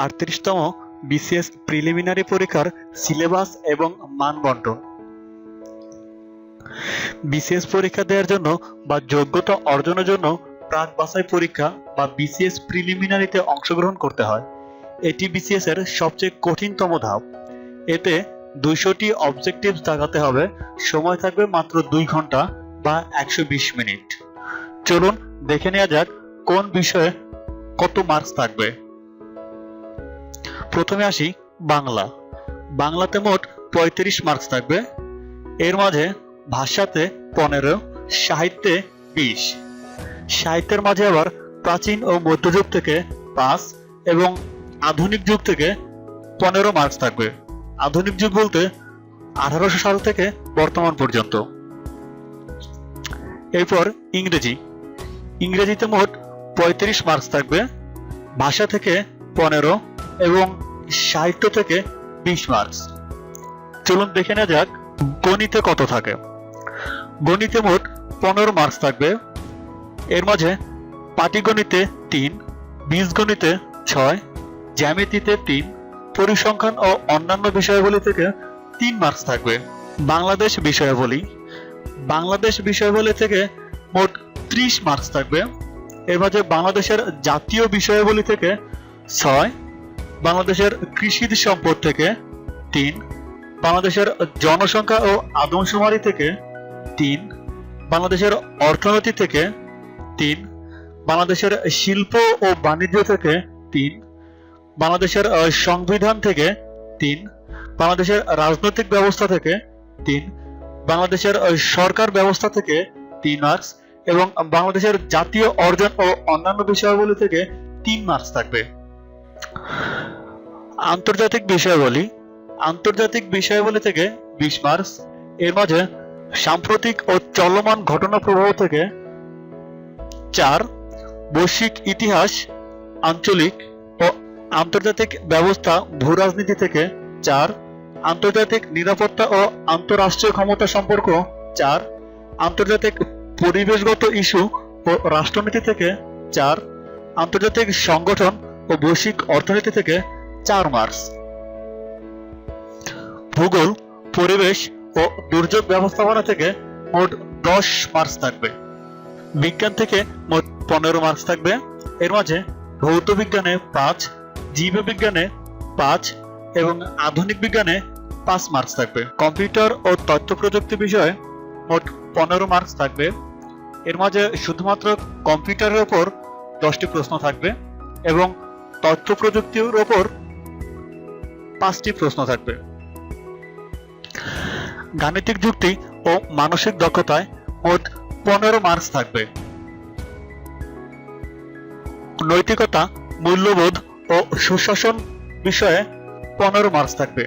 38তম BCS preliminary পরীক্ষার syllabus এবং মান বন্টন। বিসিএস পরীক্ষা দেওয়ার জন্য বা যোগ্যতা অর্জনের জন্য প্রাক বাছাই পরীক্ষা বা বিসিএস প্রিলিমিনারিতে অংশগ্রহণ করতে হয়। এটি বিসিএস এর সবচেয়ে কঠিনতম ধাপ। এতে 200টি অবজেক্টিভস দাগাতে হবে। সময় থাকবে মাত্র 2 ঘন্টা বা 120 মিনিট। চলুন দেখে নেওয়া যাক কোন বিষয়ে কত মার্কস থাকবে। প্রথমে আসি বাংলা। বাংলাতে মোট 35 মার্কস থাকবে। এর মাঝে ভাষাতে 15, সাহিত্যে 20। সাহিত্যের মাঝে আবার প্রাচীন ও মধ্যযুগ থেকে 5 এবং আধুনিক যুগ থেকে 15 মার্কস থাকবে। আধুনিক যুগ বলতে 1800 সাল থেকে বর্তমান পর্যন্ত। এরপর ইংরেজি। ইংরেজিতে মোট 35 মার্কস থাকবে। ভাষা থেকে 15 এবং সাহিত্য থেকে 20 মার্কস। চলুন দেখে নেওয়া যাক গণিতে কত থাকে। গণিতে মোট 15 মার্কস থাকবে। এর মাঝে পাটিগণিতে 3, বীজগণিতে 6, জ্যামিতিতে 3, পরিসংখ্যান ও অন্যান্য বিষয়াবলী থেকে 3 মার্কস থাকবে। বাংলাদেশ বিষয়াবলী। বাংলাদেশ বিষয়াবলী থেকে মোট 30 মার্কস থাকবে। এর মাঝে বাংলাদেশের জাতীয় বিষয়াবলী থেকে 6, বাংলাদেশের কৃষি সম্পদ থেকে 3, বাংলাদেশের জনসংখ্যা ও আদমশুমারি থেকে 3, বাংলাদেশের অর্থনীতি থেকে 3, বাংলাদেশের শিল্প ও বাণিজ্য থেকে 3, বাংলাদেশের সংবিধান থেকে 3, বাংলাদেশের রাজনৈতিক ব্যবস্থা থেকে 3, বাংলাদেশের সরকার ব্যবস্থা থেকে 3 মার্কস এবং বাংলাদেশের জাতীয় অর্জন ও অন্যান্য বিষয়াবলী থেকে 3 মার্কস থাকবে। আন্তর্জাতিক বিষয়াবলী। আন্তর্জাতিক বিষয়াবলী থেকে 20 মার্কস। এর মাঝে সাম্প্রতিক ও চলমান ঘটনা প্রবাহ থেকে 4, বৈশ্বিক ইতিহাস, আঞ্চলিক ও আন্তর্জাতিক ব্যবস্থা, ভূরাজনীতি থেকে 4, আন্তর্জাতিক নিরাপত্তা ও আন্তঃরাষ্ট্রীয় ক্ষমতা সম্পর্ক 4, আন্তর্জাতিক পরিবেশগত ইস্যু ও রাষ্ট্রনীতি থেকে 4, আন্তর্জাতিক সংগঠন ও বৈশ্বিক অর্থনীতি থেকে 4 মার্কস। ভূগোল, পরিবেশ ও দুর্যোগ ব্যবস্থাপনা থেকে মোট 10 মার্কস থাকবে। বিজ্ঞান থেকে মোট 15 মার্কস থাকবে। এর মাঝে ভৌত বিজ্ঞানে 5, জীববিজ্ঞানে 5 এবং আধুনিক বিজ্ঞানে 5 মার্কস থাকবে। কম্পিউটার ও তথ্য প্রযুক্তি বিষয়ে মোট 15 মার্কস থাকবে। এর মাঝে শুধুমাত্র কম্পিউটারের উপর 10টি প্রশ্ন থাকবে এবং তথ্য প্রযুক্তির উপর 5টি প্রশ্ন থাকবে। গাণিতিক যুক্তি ও মানসিক দক্ষতায় মোট 15 মার্কস থাকবে। নৈতিকতা, মূল্যবোধ ও সুশাসন বিষয়ে 15 মার্কস থাকবে।